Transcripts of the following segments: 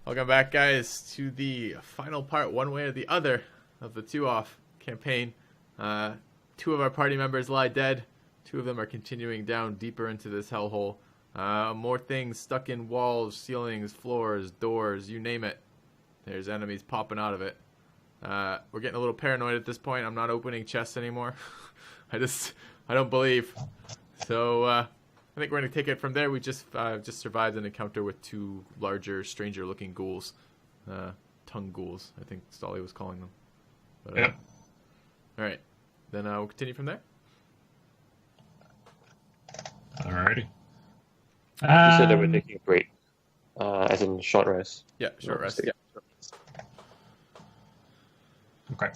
Welcome back, guys, to the final part, one way or the other, of the two-off campaign. Two of our party members lie dead. Two of them are continuing down deeper into this hellhole. More things stuck in walls, ceilings, floors, doors, you name it. There's enemies popping out of it. We're getting a little paranoid at this point. I'm not opening chests anymore. I don't believe. So, I think we're going to take it from there. We just survived an encounter with two larger, stranger-looking ghouls. Tongue ghouls, I think Stolly was calling them. But, yeah. Alright. Then we'll continue from there. Alrighty. You said that we're taking a break. As in short rest. Yeah, short rest. Yeah. Okay.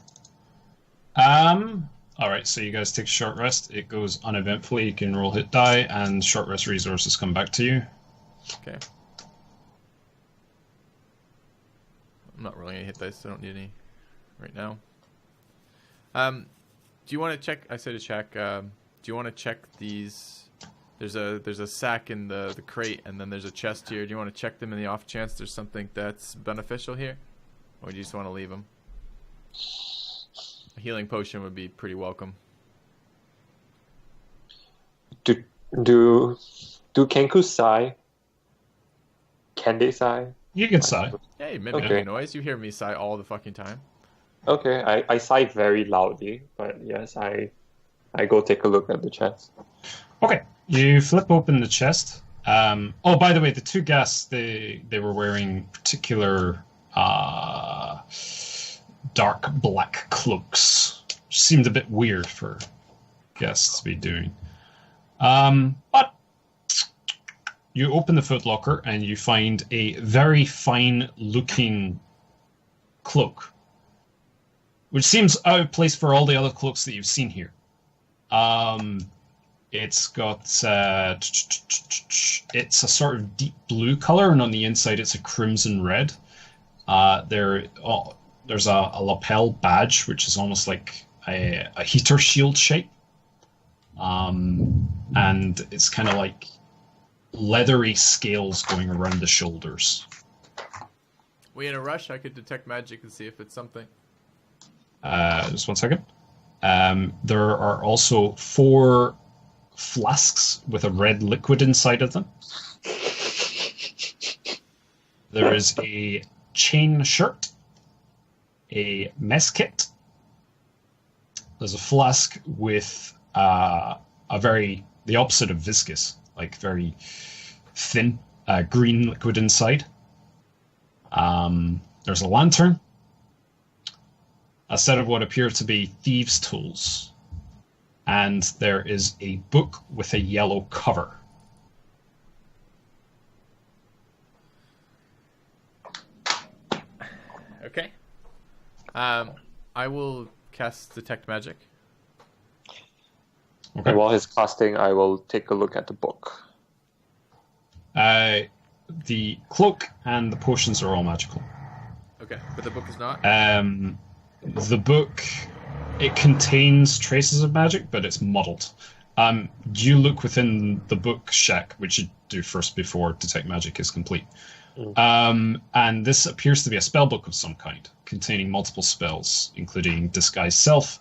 Alright, so you guys take a short rest. It goes uneventfully. You can roll hit die, and short rest resources come back to you. Okay. I'm not rolling any hit dice, so I don't need any right now. Do you want to check? I said to check. Do you want to check these? There's a sack in the crate, and then there's a chest here. Do you want to check them in the off chance there's something that's beneficial here, or do you just want to leave them? A healing potion would be pretty welcome. Do Kenku sigh? Can they sigh? You can sigh. Yeah, you mimic Okay. a noise. You hear me sigh all the fucking time. Okay, I sigh very loudly, but yes, I go take a look at the chest. Okay, you flip open the chest. Oh, by the way, the two guests, they were wearing particular dark black cloaks. Which seemed a bit weird for guests to be doing. But you open the footlocker and you find a very fine-looking cloak, which seems out of place for all the other cloaks that you've seen here. It's got it's a sort of deep blue color, and on the inside it's a crimson red. There's a lapel badge, which is almost like a heater shield shape, and it's kind of like leathery scales going around the shoulders. We in a rush? I could detect magic and see if it's something. Just 1 second. There are also 4 flasks with a red liquid inside of them. There is a chain shirt, a mess kit. There's a flask with the opposite of viscous, like very thin green liquid inside. There's a lantern, a set of what appear to be thieves' tools, and there is a book with a yellow cover. Okay. I will cast Detect Magic. Okay. And while he's casting, I will take a look at the book. The cloak and the potions are all magical. Okay, but the book is not? The book, it contains traces of magic, but it's muddled. You look within the book, Shaq, which you do first before Detect Magic is complete. And this appears to be a spell book of some kind, containing multiple spells, including Disguise Self,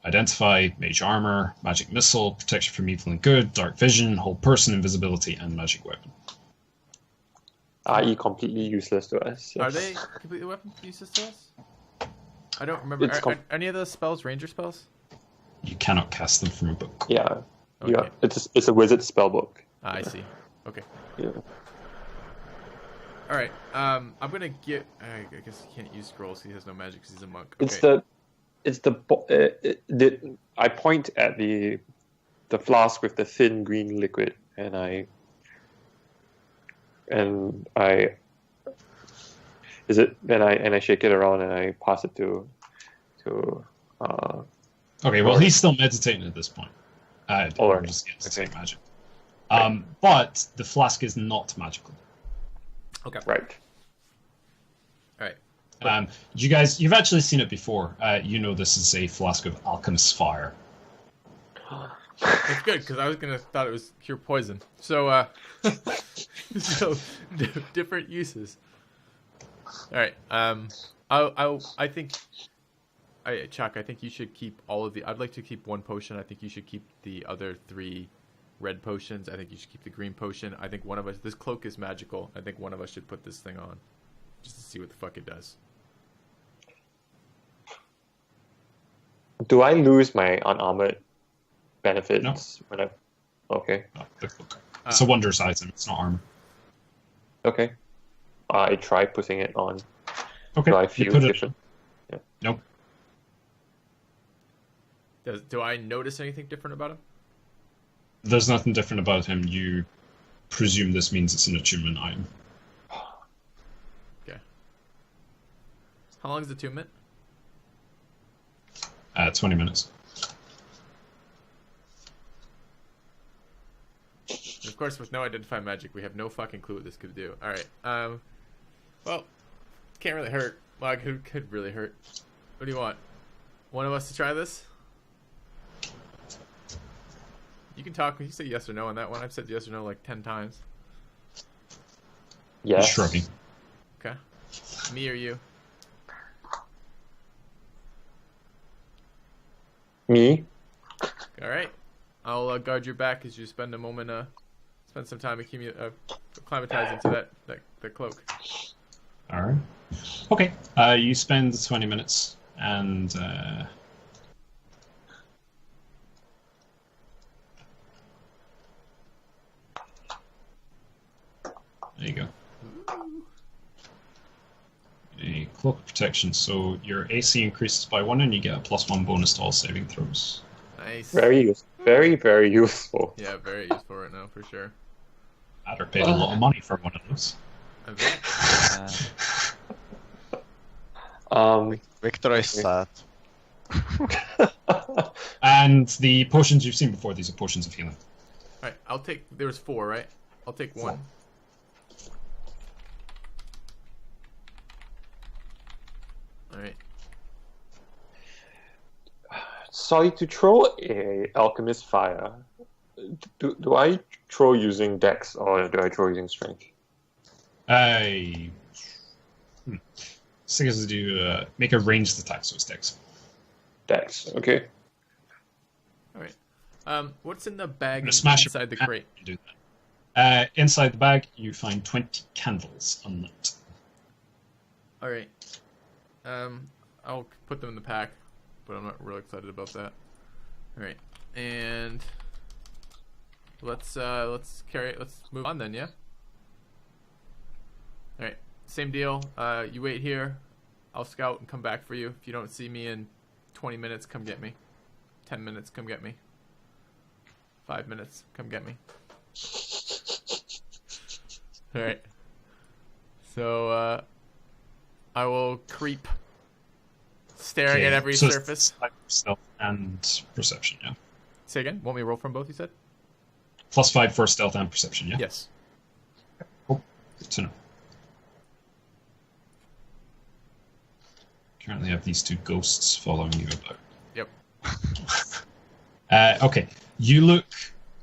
Identify, Mage Armor, Magic Missile, Protection from Evil and Good, Dark Vision, Hold Person, Invisibility, and Magic Weapon. I.e. completely useless to us. Yes. Are they completely weapon useless to us? I don't remember. Are any of those spells ranger spells? You cannot cast them from a book. Yeah. Okay. Yeah. It's a wizard spell book. I see. Okay. Yeah. Alright, I'm gonna get... I guess he can't use scrolls, he has no magic because he's a monk. Okay. I point at the flask with the thin green liquid, and I shake it around and I pass it to Okay, well, he's still meditating at this point. Or just detect magic. But the flask is not magical. Okay. Right. Alright. You've actually seen it before. You know this is a flask of alchemist's fire. That's good, because I was gonna thought it was cure poison. So, so different uses. right. I think, Chuck, I think you should keep all of the. I'd like to keep one potion. I think you should keep the other 3 red potions. I think you should keep the green potion. I think one of us. This cloak is magical. I think one of us should put this thing on, just to see what the fuck it does. Do I lose my unarmored benefits No. when I? Okay. No, the cloak. It's a wonders item. It's not armor. Okay. I try putting it on. Okay. Do I you feel put it. different? Nope. Do I notice anything different about him? There's nothing different about him. You presume this means it's an attunement item. Okay. How long is the attunement? 20 minutes. Of course, with no identified magic, we have no fucking clue what this could do. All right. Well, can't really hurt. Well, it could really hurt. What do you want? One of us to try this? You can talk. You say yes or no on that one. I've said yes or no like 10 times. Yes. Shrugging. Okay. Me or you? Me? All right. I'll guard your back as you spend a moment, spend some time acclimatizing to that cloak. All right. Okay. You spend 20 minutes, and there you go. A cloak of protection. So your AC increases by 1, and you get a +1 bonus to all saving throws. Nice. Very, very useful. Yeah, very useful right now for sure. Adder paid a lot of money for one of those. Victor is sad. And the potions you've seen before, these are potions of healing. All right. I'll take. There was 4, right? I'll take 1. All right. Sorry, to throw a alchemist fire, do I throw using dex or do I throw using strength? So as do make a ranged attack, so it's dex. Dex, okay. All right. What's in the bag Smash inside the it. crate? You do that. Inside the bag, you find 20 candles unlit. All right. I'll put them in the pack, but I'm not real excited about that. All right, and let's move on then, yeah. All right, same deal. You wait here. I'll scout and come back for you. If you don't see me in 20 minutes, come get me. 10 minutes, come get me. 5 minutes, come get me. All right. So I will creep, staring at every surface. Stealth and perception, yeah. Say again? Want me to roll from both, you said? +5 for stealth and perception, yeah? Yes. Cool. Good to know. Currently have these 2 ghosts following you about. Yep. Okay. You look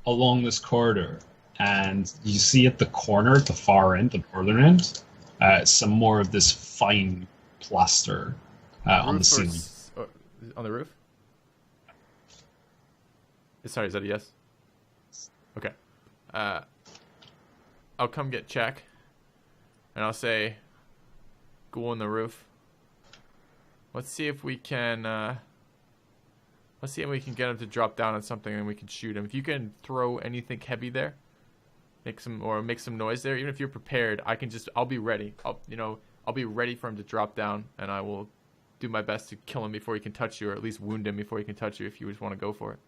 along this corridor, and you see at the corner, at the far end, the northern end, some more of this fine plaster on the ceiling. On the roof? Sorry, is that a yes? Okay. I'll come get Check, and I'll say, go on the roof. Let's see if we can. Let's see if we can get him to drop down on something, and we can shoot him. If you can throw anything heavy there, make some noise there. Even if you're prepared, I'll be ready. I'll be ready for him to drop down, and I will do my best to kill him before he can touch you, or at least wound him before he can touch you. If you just want to go for it.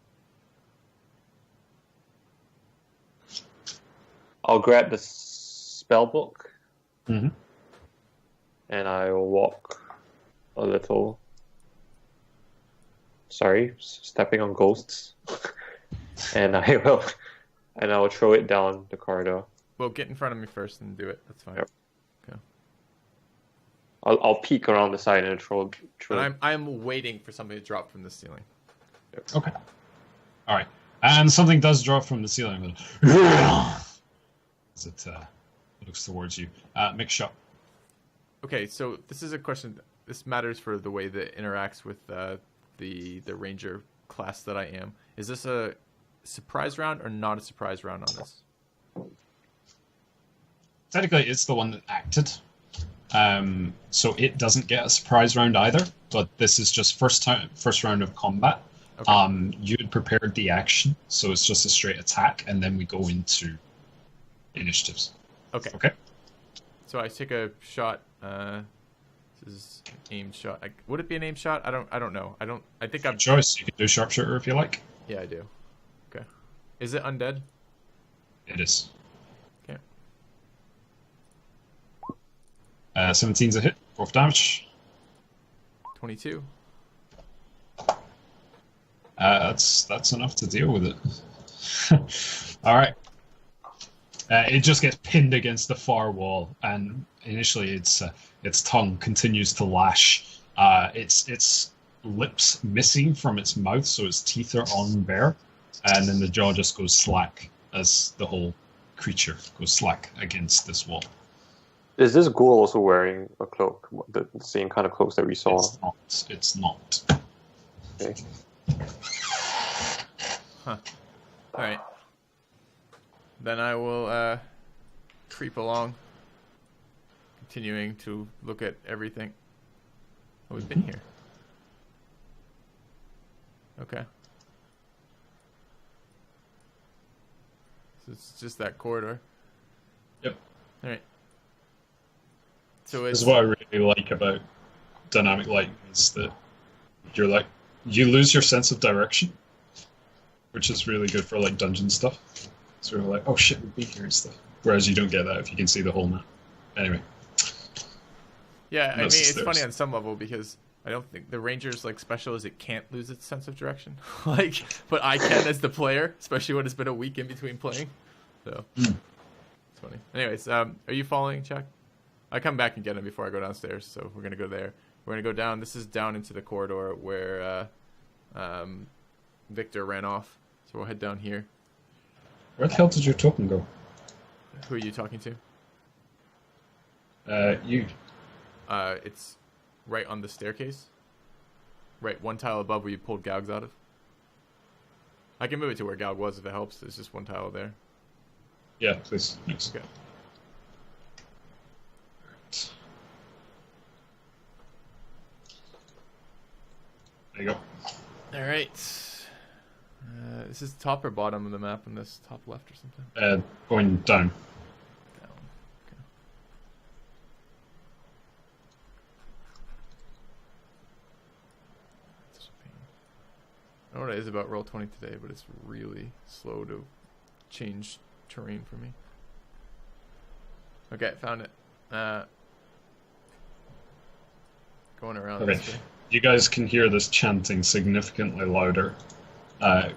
I'll grab the spell book, Mm-hmm. and I will walk a little. Sorry, stepping on ghosts, and I'll throw it down the corridor. Well, get in front of me first and do it. That's fine. Yep. Okay. I'll peek around the side and throw. But I'm waiting for something to drop from the ceiling. Okay. All right. And something does drop from the ceiling. As it looks towards you. Mix shot. Okay, so this is a question. This matters for the way that it interacts with the ranger class that I am. Is this a surprise round or not a surprise round on this? Technically, it's the one that acted. So it doesn't get a surprise round either, but this is just first round of combat. Okay. You had prepared the action, so it's just a straight attack, and then we go into initiatives. Okay. Okay. So I take a shot. This is an aimed shot. Would it be an aimed shot? I don't know. I think I'm. Choice. You can do sharpshooter if you like. Yeah, I do. Okay. Is it undead? It is. Okay. 17's a hit. 4 damage. 22. That's enough to deal with it. All right. It just gets pinned against the far wall, and initially its tongue continues to lash. Its lips missing from its mouth, so its teeth are on bare, and then the jaw just goes slack as the whole creature goes slack against this wall. Is this ghoul also wearing a cloak, the same kind of clothes that we saw? It's not. Okay. Huh. All right. Then I will creep along, continuing to look at everything. Oh, we've been here. Okay. So it's just that corridor. Yep. All right. So this is what I really like about dynamic lighting, is that you lose your sense of direction, which is really good for like dungeon stuff. So we're like, oh shit, we've been here and stuff. Whereas you don't get that if you can see the whole map. Anyway. Yeah, I mean, it's funny on some level because I don't think the ranger's like special as it can't lose its sense of direction. Like, but I can as the player, especially when it's been a week in between playing. So it's funny. Anyways, are you following, Chuck? I come back and get him before I go downstairs, so we're gonna go there. We're gonna go down. This is down into the corridor where Victor ran off. So we'll head down here. Where the hell did your token go? Who are you talking to? You. It's right on the staircase. Right, one tile above where you pulled Galgs out of. I can move it to where Galg was if it helps. There's just one tile there. Yeah, please. Thanks. Okay. There you go. All right. This is top or bottom of the map on this top left or something? Going down. Down. Okay. That's a pain. I don't know what it is about Roll20 today, but it's really slow to change terrain for me. Okay, found it. Going around this way. You guys can hear this chanting significantly louder.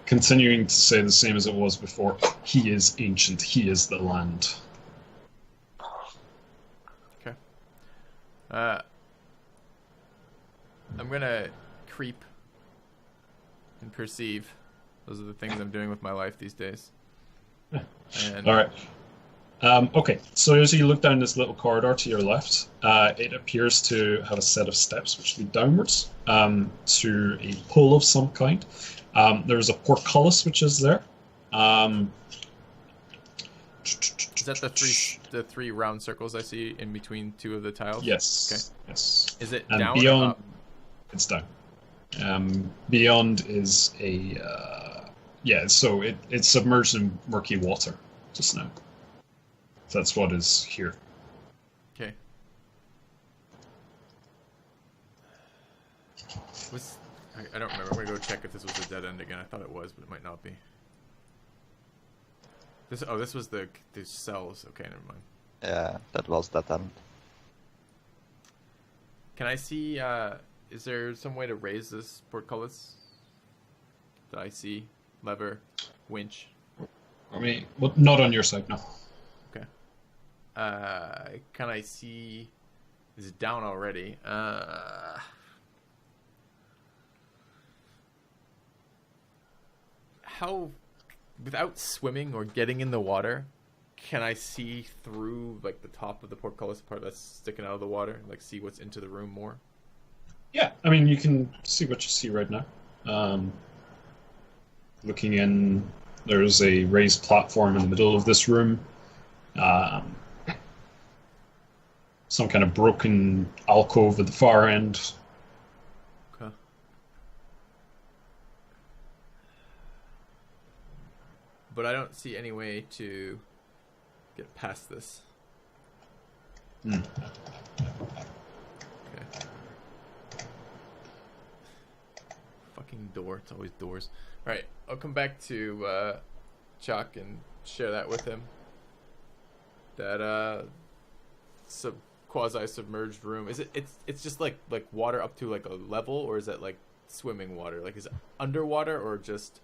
Continuing to say the same as it was before. He is ancient. He is the land. Okay. I'm gonna creep and perceive. Those are the things I'm doing with my life these days. And all right. Okay, so as you look down this little corridor to your left, it appears to have a set of steps which lead downwards to a pool of some kind. There's a portcullis which is there. Is that the three round circles I see in between two of the tiles? Yes. Okay. Yes. Is it and down beyond, or up? It's down. Beyond is a so it's submerged in murky water just now. That's what is here. Okay. I don't remember. I'm gonna go check if this was a dead end again. I thought it was, but it might not be. This was the cells. Okay, never mind. Yeah, that was that end. Can I see? Is there some way to raise this portcullis? That I see lever, winch. I mean, well, not on your side, no. Okay. Can I see? Is it down already? How, without swimming or getting in the water, can I see through like the top of the portcullis part that's sticking out of the water? Like see what's into the room more? Yeah, I mean, you can see what you see right now. Looking in, there's a raised platform in the middle of this room. Some kind of broken alcove at the far end. Okay. But I don't see any way to get past this. Hmm. Okay. Fucking door. It's always doors. Alright, I'll come back to Chuck and share that with him. That quasi-submerged room. Is it's just like water up to like a level, or is that like swimming water? Like is it underwater or just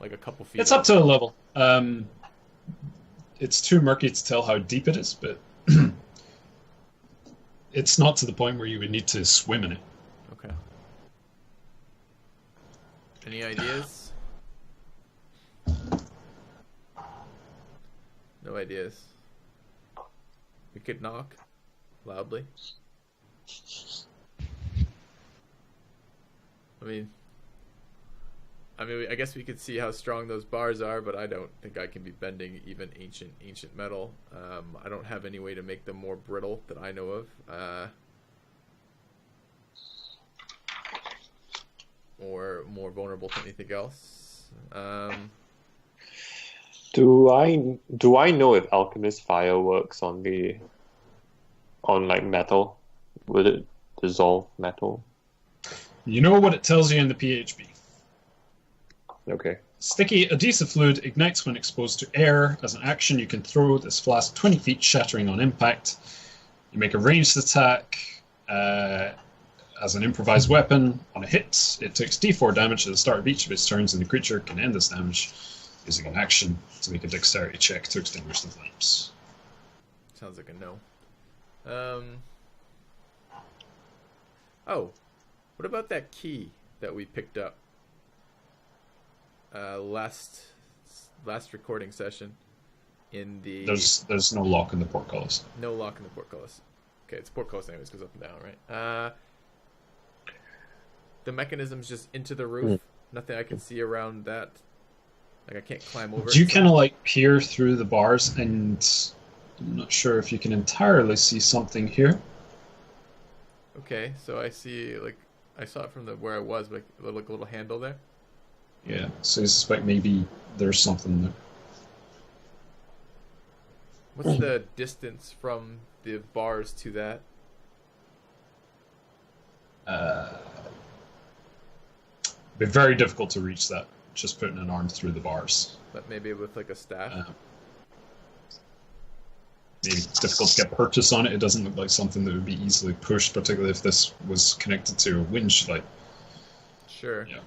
like a couple feet? It's up to a level. It's too murky to tell how deep it is, but it's not to the point where you would need to swim in it. Okay. Any ideas? No ideas. We could knock loudly. I mean, I guess we could see how strong those bars are, but I don't think I can be bending even ancient metal. I don't have any way to make them more brittle that I know of, or more vulnerable to anything else. Do I know if alchemist fire works on like metal? Would it dissolve metal? You know what it tells you in the PHB. Okay. Sticky adhesive fluid ignites when exposed to air. As an action, you can throw this flask 20 feet, shattering on impact. You make a ranged attack as an improvised weapon. On a hit, it takes d4 damage at the start of each of its turns, and the creature can end this damage using an action to make a dexterity check to extinguish the flames. Sounds like a no. Oh, what about that key that we picked up last recording session in the... There's no lock in the portcullis. No lock in the portcullis. Okay, it's portcullis anyways, goes up and down, right? The mechanism's just into the roof. Nothing I can see around that. Like I can't climb over. Do you kind of like peer through the bars, and I'm not sure if you can entirely see something here. Okay, so I see, like, I saw it from where I was, like a little handle there. Yeah, so you suspect maybe there's something there. What's the distance from the bars to that? Be very difficult to reach that, just putting an arm through the bars. But maybe with like a staff? Maybe it's difficult to get purchase on it. It doesn't look like something that would be easily pushed, particularly if this was connected to a winch. Like, sure. Yeah.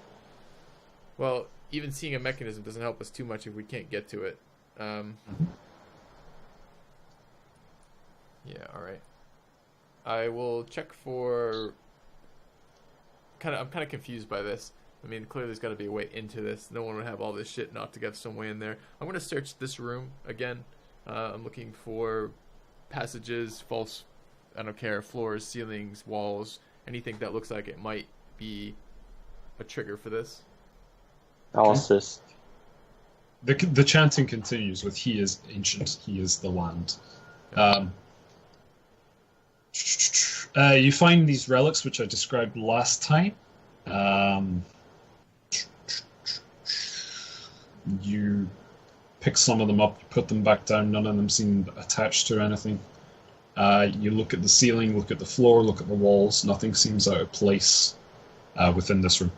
Well, even seeing a mechanism doesn't help us too much if we can't get to it. Yeah, all right. I will check for... I'm kind of confused by this. I mean, clearly there's got to be a way into this. No one would have all this shit not to get some way in there. I'm going to search this room again. I'm looking for passages, false, I don't care, floors, ceilings, walls, anything that looks like it might be a trigger for this. I'll assist. The chanting continues with "He is ancient, He is the land." You find these relics, which I described last time. You pick some of them up, put them back down. None of them seem attached to anything. You look at the ceiling, look at the floor, look at the walls. Nothing seems out of place within this room.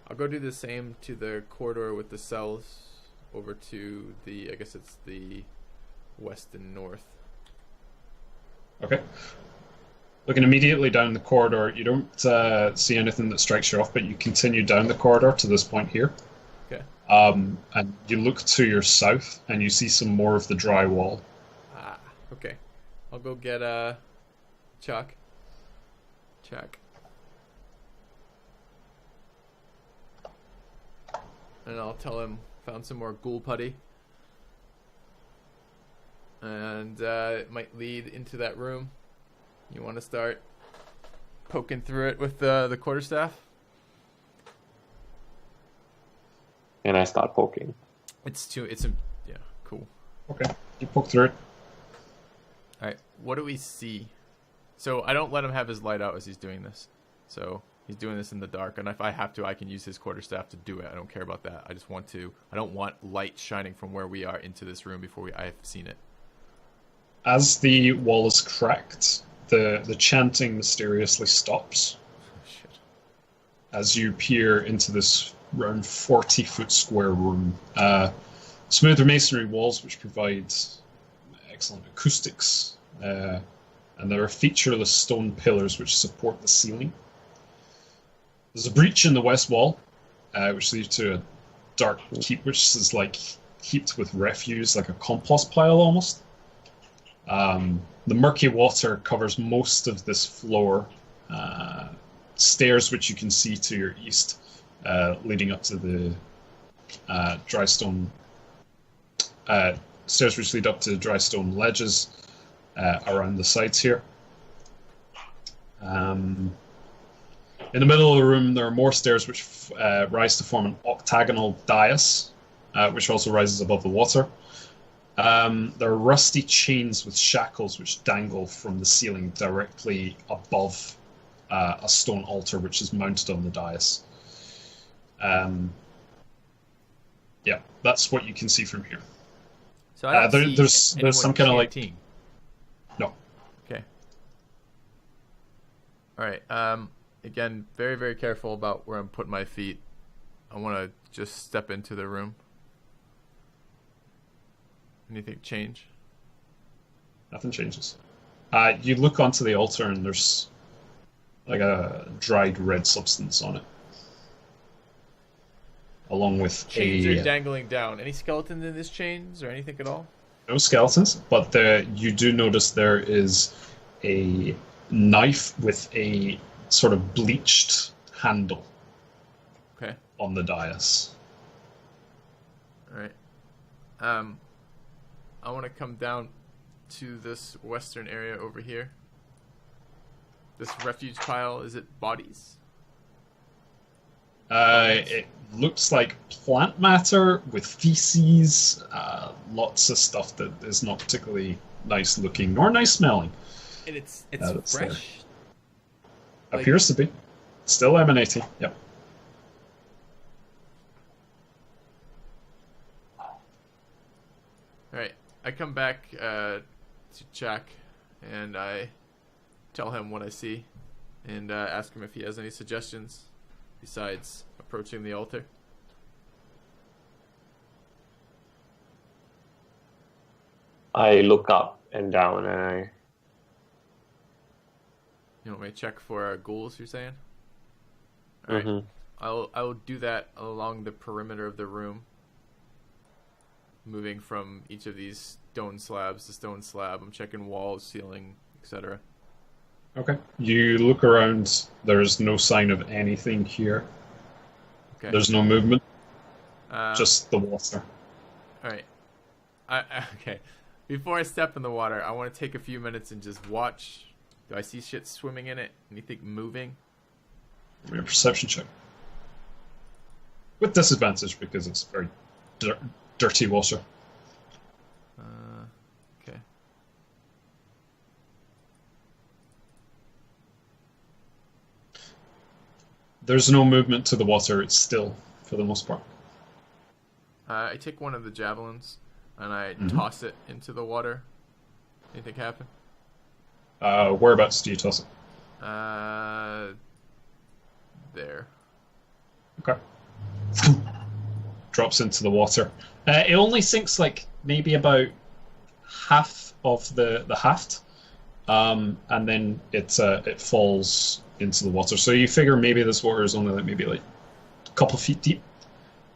I'll go do the same to the corridor with the cells over to the, I guess it's the west and north. Okay. Looking immediately down the corridor, you don't see anything that strikes you off, but you continue down the corridor to this point here. Okay. And you look to your south, and you see some more of the dry wall. Ah, okay. I'll go get Chuck. And I'll tell him, found some more ghoul putty. and it might lead into that room. You want to start poking through it with the quarterstaff? And I start poking. Yeah, cool. Okay, you poke through it. All right, what do we see? So I don't let him have his light out as he's doing this. So he's doing this in the dark, and if I have to, I can use his quarterstaff to do it. I don't care about that. I don't want light shining from where we are into this room before I have seen it. As the wall is cracked, the chanting mysteriously stops. Oh, shit. As you peer into this around 40-foot square room. Smoother masonry walls which provide excellent acoustics, and there are featureless stone pillars which support the ceiling. There's a breach in the west wall, which leads to a dark keep, which is like heaped with refuse, like a compost pile almost. The murky water covers most of this floor. Stairs which you can see to your east, leading up to the dry stone. Stairs which lead up to dry stone ledges around the sides here. In the middle of the room, there are more stairs which rise to form an octagonal dais, which also rises above the water. There are rusty chains with shackles which dangle from the ceiling directly above a stone altar which is mounted on the dais. Yeah, that's what you can see from here. So I don't there's some kind of like chanting. No. Okay. All right. Again, very, very careful about where I'm putting my feet. I want to just step into the room. Anything change? Nothing changes. You look onto the altar and there's like a dried red substance on it, along with chains are dangling down. Any skeletons in this chains or anything at all? No skeletons, but you do notice there is a knife with a sort of bleached handle. Okay. On the dais. All right. I want to come down to this western area over here. This refuge pile, is it bodies? It looks like plant matter with feces, lots of stuff that is not particularly nice looking nor nice smelling. And it's fresh? Appears to be. Still emanating, yep. Alright, I come back to Jack, and I tell him what I see, and ask him if he has any suggestions besides approaching the altar. I look up and down and I... You want me to check for ghouls, you're saying? Alright. I will do that along the perimeter of the room, moving from each of these stone slabs to stone slab. I'm checking walls, ceiling, etc. Okay. You look around. There's no sign of anything here. Okay. There's no movement. Just the water. Alright. Okay. Before I step in the water, I want to take a few minutes and just watch. Do I see shit swimming in it? Anything moving? Give me a perception check. With disadvantage because it's very dirty water. Okay. There's no movement to the water. It's still, for the most part. I take one of the javelins and I toss it into the water. Anything happen? Whereabouts do you toss it? There. Okay. Drops into the water. It only sinks like maybe about half of the haft, and then it falls into the water. So you figure maybe this water is only maybe a couple feet deep,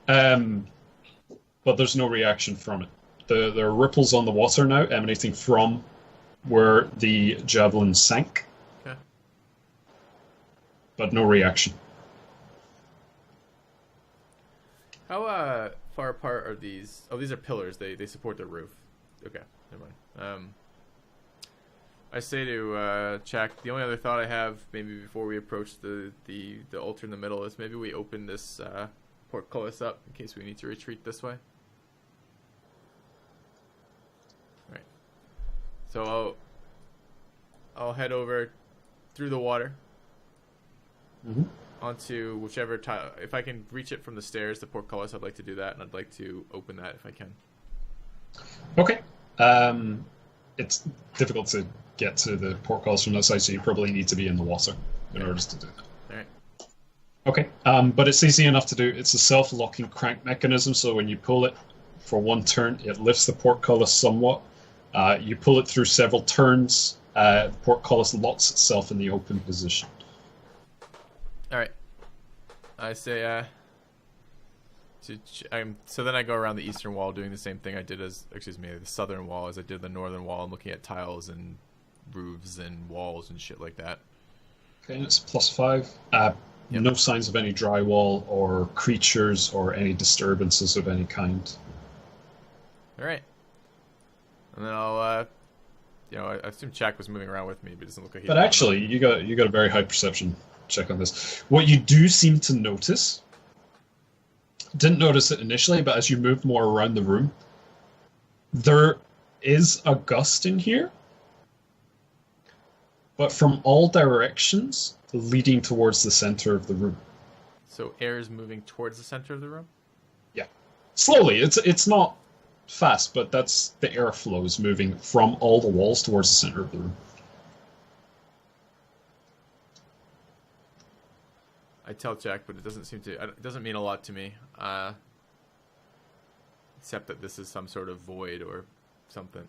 but there's no reaction from it. There are ripples on the water now emanating from where the javelin sank, okay, but no reaction. How far apart are these? Oh, these are pillars. They support the roof. Okay. Never mind. I say to Chak, the only other thought I have, maybe before we approach the altar in the middle, is maybe we open this portcullis up in case we need to retreat this way. Right. So I'll head over through the water onto whichever tile. If I can reach it from the stairs, the portcullis, I'd like to do that, and I'd like to open that if I can. Okay. It's difficult to get to the portcullis from that side, so you probably need to be in the water in order to do that. Alright. Okay, but it's easy enough to do. It's a self-locking crank mechanism, so when you pull it for one turn, it lifts the portcullis somewhat. You pull it through several turns, the portcullis locks itself in the open position. Alright. I say, so then I go around the eastern wall doing the same thing I did the southern wall as I did the northern wall, and looking at tiles and roofs and walls and shit like that. Okay, and it's +5. No signs of any drywall or creatures or any disturbances of any kind. Alright. And then I'll, I assume Chak was moving around with me, but it doesn't look like he... But actually, you got a very high perception check on this. What you do seem to notice, didn't notice it initially, but as you move more around the room, there is a gust in here, but from all directions, leading towards the center of the room. So air is moving towards the center of the room? Yeah. Slowly. It's not fast, but that's the airflow is moving from all the walls towards the center of the room. I tell Chak, but it doesn't mean a lot to me. Except that this is some sort of void or something.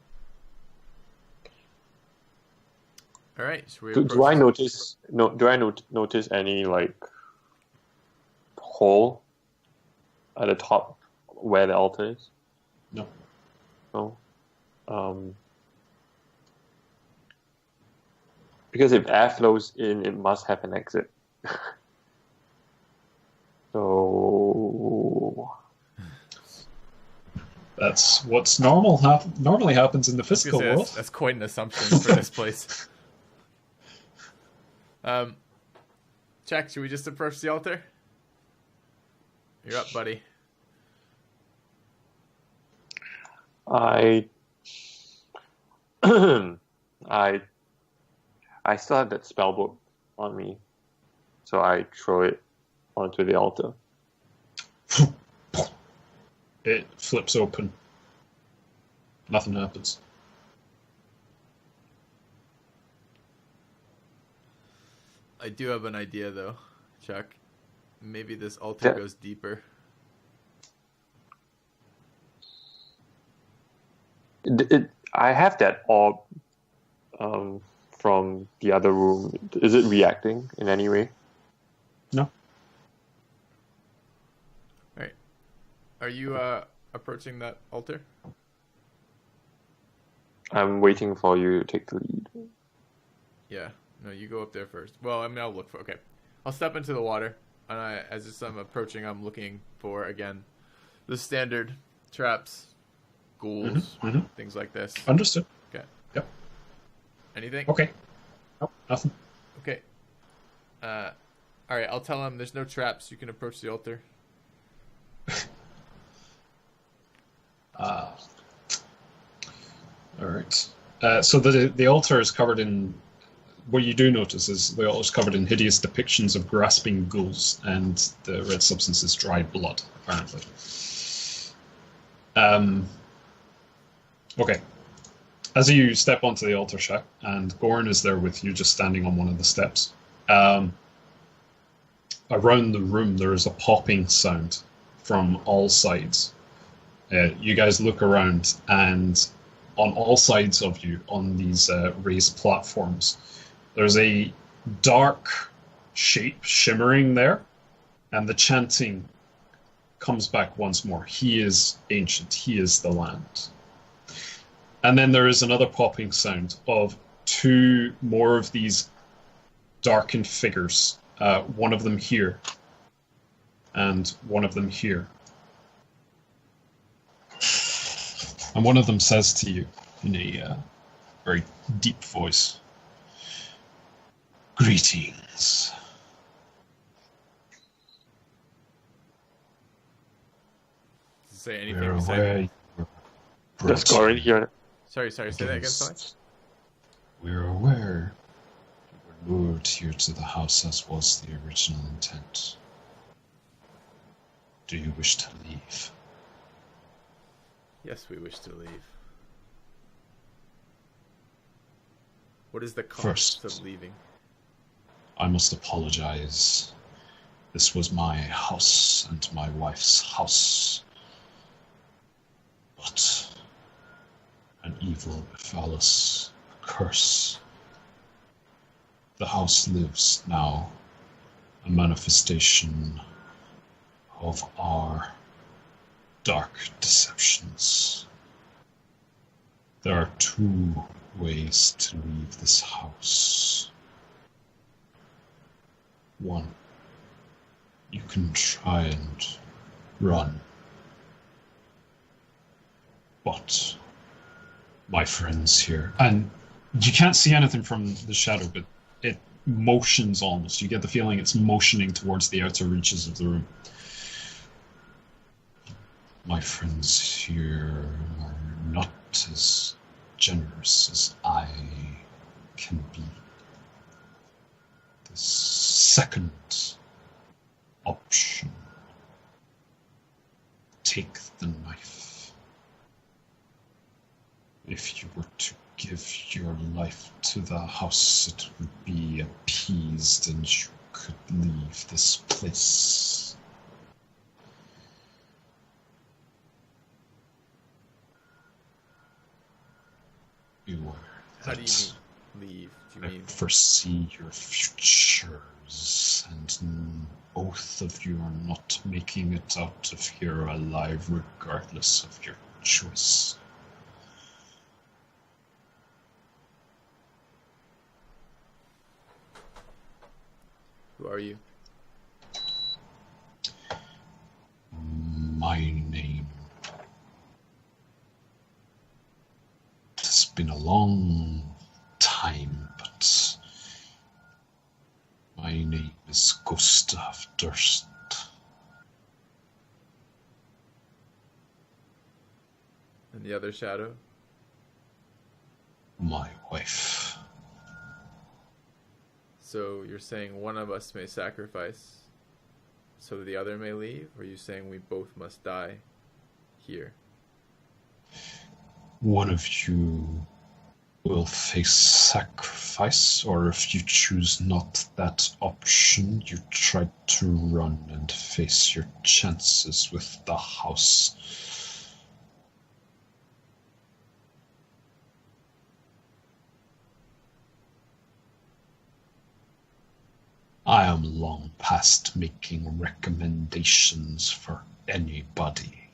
All right. Do I notice any like hole at the top where the altar is? No. No. Because if air flows in, it must have an exit. So that's what's normally happens in the physical world. That's quite an assumption for this place. Chak, should we just approach the altar? You're up, buddy. I still have that spell book on me, so I throw it onto the altar. It flips open. Nothing happens. I do have an idea, though, Chuck. Maybe this altar goes deeper. I have that orb from the other room. Is it reacting in any way? No. Right. Are you approaching that altar? I'm waiting for you to take the lead. Yeah. No, you go up there first. Well, I mean, I'll look for... Okay. I'll step into the water. And as I'm approaching, I'm looking for, again, the standard traps, ghouls, things like this. Understood. Okay. Yep. Anything? Okay. Nope, nothing. Okay. Alright, I'll tell him there's no traps. You can approach the altar. Alright. So the altar is covered in... What you do notice is the altar is covered in hideous depictions of grasping ghouls, and the red substance is dried blood, apparently. Okay. As you step onto the altar shack, and Goran is there with you, just standing on one of the steps, around the room there is a popping sound from all sides. You guys look around, and on all sides of you, on these raised platforms, there's a dark shape shimmering there, and the chanting comes back once more. He is ancient. He is the land. And then there is another popping sound of two more of these darkened figures. One of them here, and one of them here. And one of them says to you, in a very deep voice. Greetings. Does it say anything We're beside aware it? you were Let's go right here. Sorry, say that again, Sly. We're aware you were lured here to the house as was the original intent. Do you wish to leave? Yes, we wish to leave. What is the cost First, of leaving? I must apologize. This was my house and my wife's house. But an evil befell us, a curse. The house lives now, a manifestation of our dark deceptions. There are two ways to leave this house. One, you can try and run. But my friends here, and you can't see anything from the shadow, but it motions almost. You get the feeling it's motioning towards the outer reaches of the room. My friends here are not as generous as I can be. The second option, take the knife. If you were to give your life to the house, it would be appeased and you could leave this place. Beware. How do you mean leave? Do you I mean foresee your futures, and both of you are not making it out of here alive, regardless of your choice. who are you? My name. It has been a long time, but my name is Gustav Durst. And the other shadow? My wife. So you're saying one of us may sacrifice so that the other may leave? Or are you saying we both must die here? One of you will face sacrifice, or if you choose not that option, you try to run and face your chances with the house. I am long past making recommendations for anybody.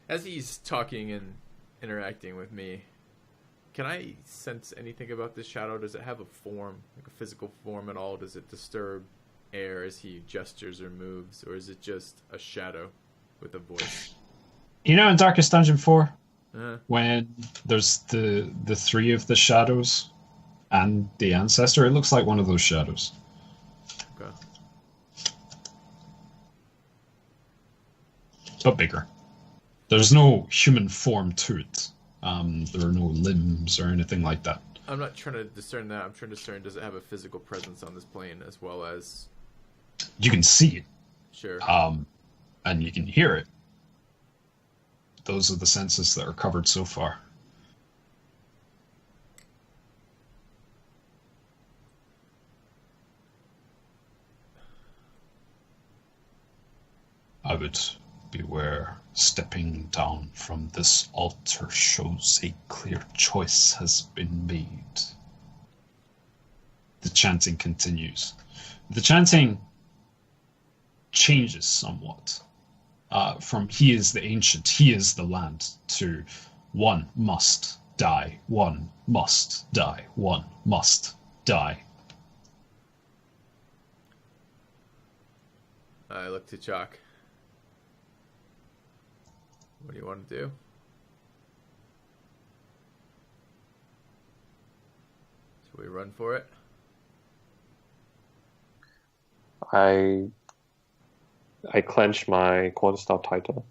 As he's talking and interacting with me, can I sense anything about this shadow? Does it have a form, like a physical form at all? Does it disturb air as he gestures or moves? Or is it just a shadow with a voice? You know in Darkest Dungeon 4, Uh-huh. when there's the three of the shadows and the ancestor, it looks like one of those shadows. Okay. But bigger. There's no human form to it. There are no limbs or anything like that. I'm not trying to discern that. I'm trying to discern, does it have a physical presence on this plane as well as... You can see it, Sure. and you can hear it. Those are the senses that are covered so far. I would beware. Stepping down from this altar shows a clear choice has been made. The chanting continues. The chanting changes somewhat. From he is the ancient, he is the land, to one must die, one must die, one must die. I look to Chalk. What do you want to do? Should we run for it? I clench my quarterstaff tighter.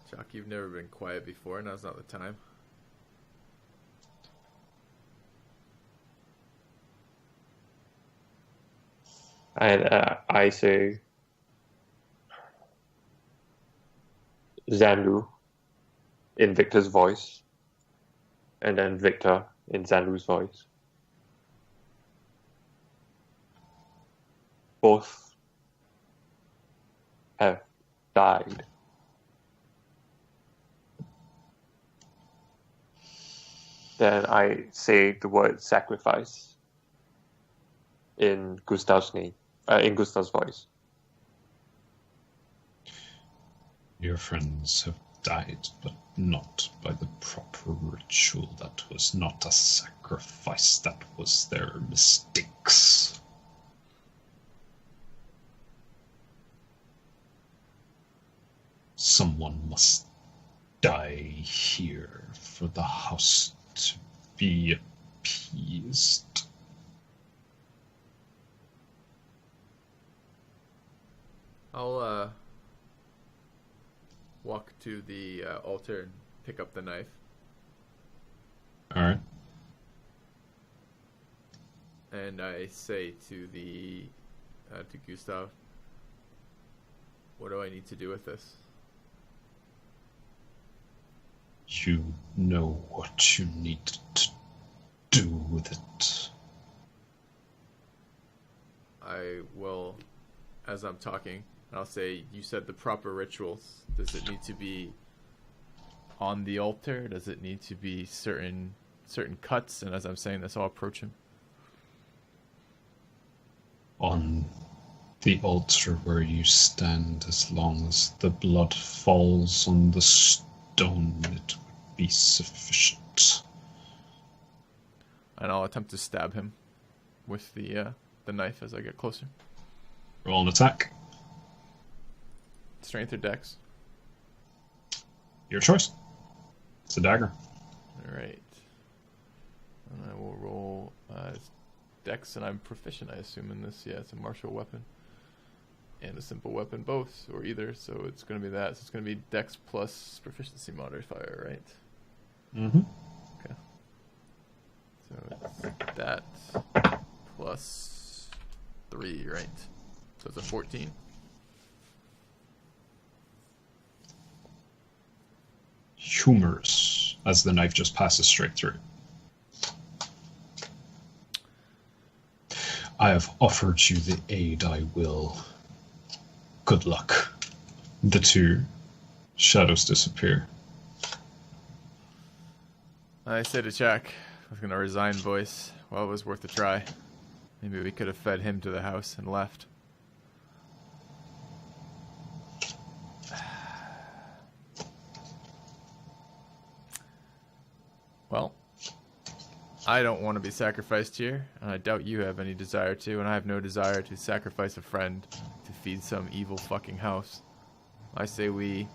Chalk, you've never been quiet before. Now's not the time. And I say, Zandu in Victor's voice, and then Victor in Zandu's voice. Both have died. Then I say the word sacrifice in Gustav's name, in Gustav's voice. Your friends have died, but not by the proper ritual. That was not a sacrifice, that was their mistakes. Someone must die here for the house to be appeased. I'll walk to the altar and pick up the knife. Alright. And I say to the to Gustav, what do I need to do with this? You know what you need to do with it. I will, as I'm talking, I'll say, you said the proper rituals. Does it need to be on the altar? Does it need to be certain cuts? And as I'm saying this, I'll approach him. On the altar where you stand, as long as the blood falls on the stone, it would be sufficient. And I'll attempt to stab him with the knife as I get closer. Roll an attack. Strength or dex? Your choice. It's a dagger. Alright. And I will roll dex, and I'm proficient, I assume, in this. Yeah, it's a martial weapon. And a simple weapon, both, or either. So it's going to be that. So it's going to be dex plus proficiency modifier, right? Mm-hmm. Okay. So it's that plus 3, right? So it's a 14. Humorous, as the knife just passes straight through. I have offered you the aid I will. Good luck. The two shadows disappear. I said to Jack, with a resigned voice, well, it was worth a try. Maybe we could have fed him to the house and left. Well, I don't want to be sacrificed here, and I doubt you have any desire to, and I have no desire to sacrifice a friend to feed some evil fucking house. I say we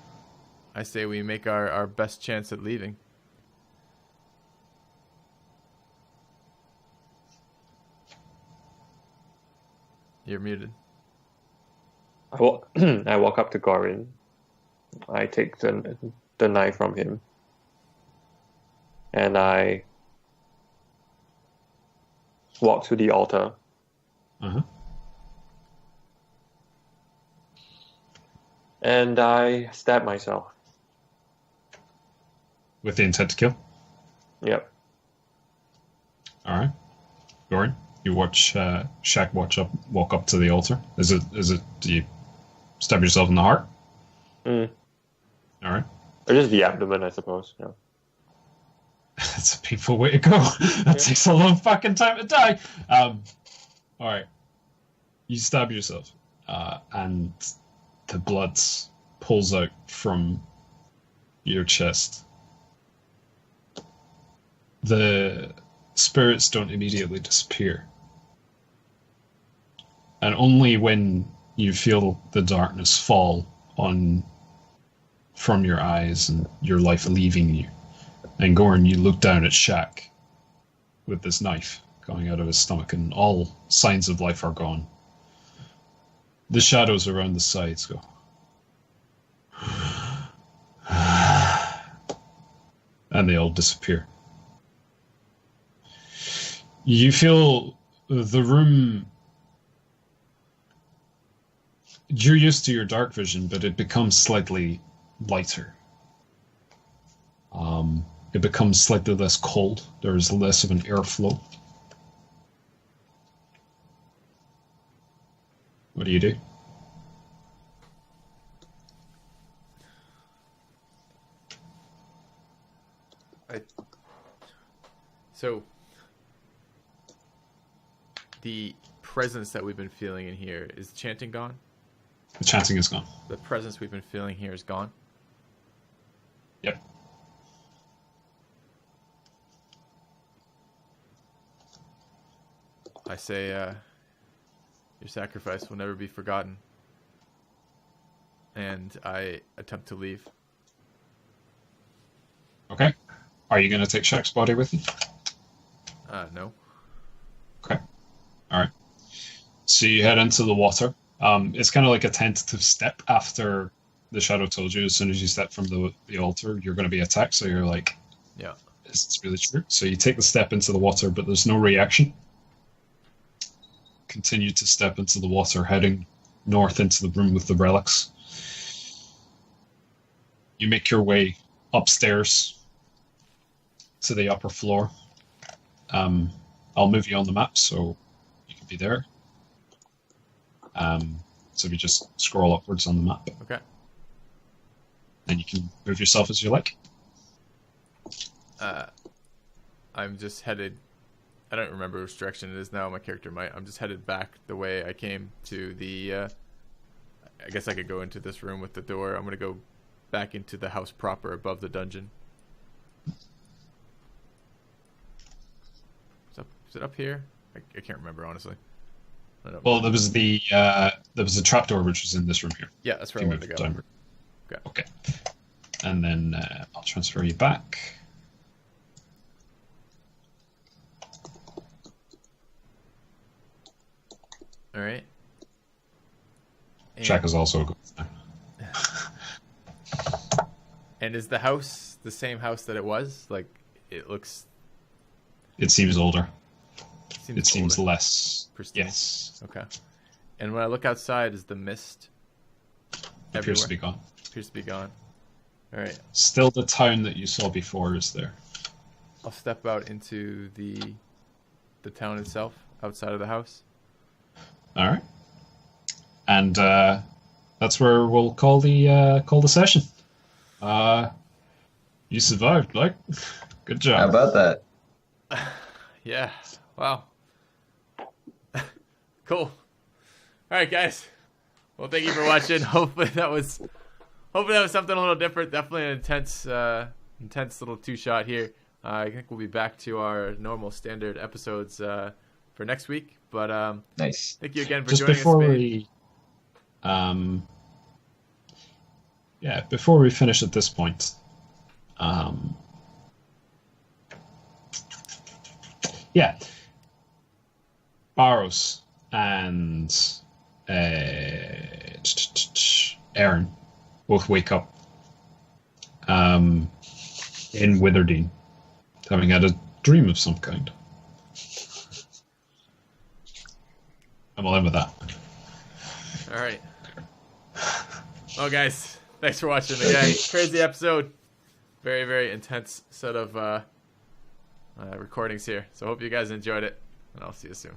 make our best chance at leaving. You're muted. I walk up to Gorin. I take the knife from him. And I walk to the altar. Uh-huh. And I stab myself. With the intent to kill? Yep. Alright. Gorin, you watch Shaq walk up to the altar. Is it do you stab yourself in the heart? Alright. Or just the abdomen, I suppose. Yeah. That's a painful way to go. That takes a long fucking time to die. Alright. You stab yourself. And the blood pulls out from your chest. the spirits don't immediately disappear. And only when you feel the darkness fall from your eyes and your life leaving you. And Goran, you look down at Shaq with this knife going out of his stomach, and all signs of life are gone. The shadows around the sides go. And they all disappear. You feel the room. You're used to your dark vision, but it becomes slightly lighter. It becomes slightly less cold. There is less of an airflow. What do you do? So, the presence that we've been feeling in here, is the chanting gone? The chanting is gone. The presence we've been feeling here is gone? Yep. I say, your sacrifice will never be forgotten. And I attempt to leave. Okay. Are you going to take Shaq's body with you? No. Okay. All right. So you head into the water. It's kind of like a tentative step after the shadow told you. As soon as you step from the altar, you're going to be attacked. So you're like, yeah, is this really true? So you take the step into the water, but there's no reaction. Continue to step into the water, heading north into the room with the relics. You make your way upstairs to the upper floor. I'll move you on the map so you can be there. So if you just scroll upwards on the map. Okay. Then you can move yourself as you like. I'm just headed... I don't remember which direction it is now. My character might. I'm just headed back the way I came to the... I guess I could go into this room with the door. I'm going to go back into the house proper above the dungeon. Is it up here? I can't remember, honestly. Well, there was a trapdoor which was in this room here. Yeah, that's where I wanted to go. Downward. Okay. And then I'll transfer you back. All right. Shaq is also good. And is the house the same house that it was? Like, it looks... It seems older. It seems older. Less... Pristine. Yes. Okay. And when I look outside, is the mist Appears to be gone. Appears to be gone. All right. Still the town that you saw before is there. I'll step out into the town itself, outside of the house. All right. And that's where we'll call the session. You survived, like. Good job. How about that? Yeah. Wow. Cool. All right, guys. Well, thank you for watching. Hopefully that was something a little different. Definitely an intense little two-shot here. I think we'll be back to our normal standard episodes for next week. But nice. Thank you again for Just joining before us. Before we finish at this point, Baros and Aaron both wake up in Witherdene, having had a dream of some kind. And we'll end with that. All right. Well, guys, thanks for watching again. Crazy episode. Very, very intense set of recordings here. So hope you guys enjoyed it, and I'll see you soon.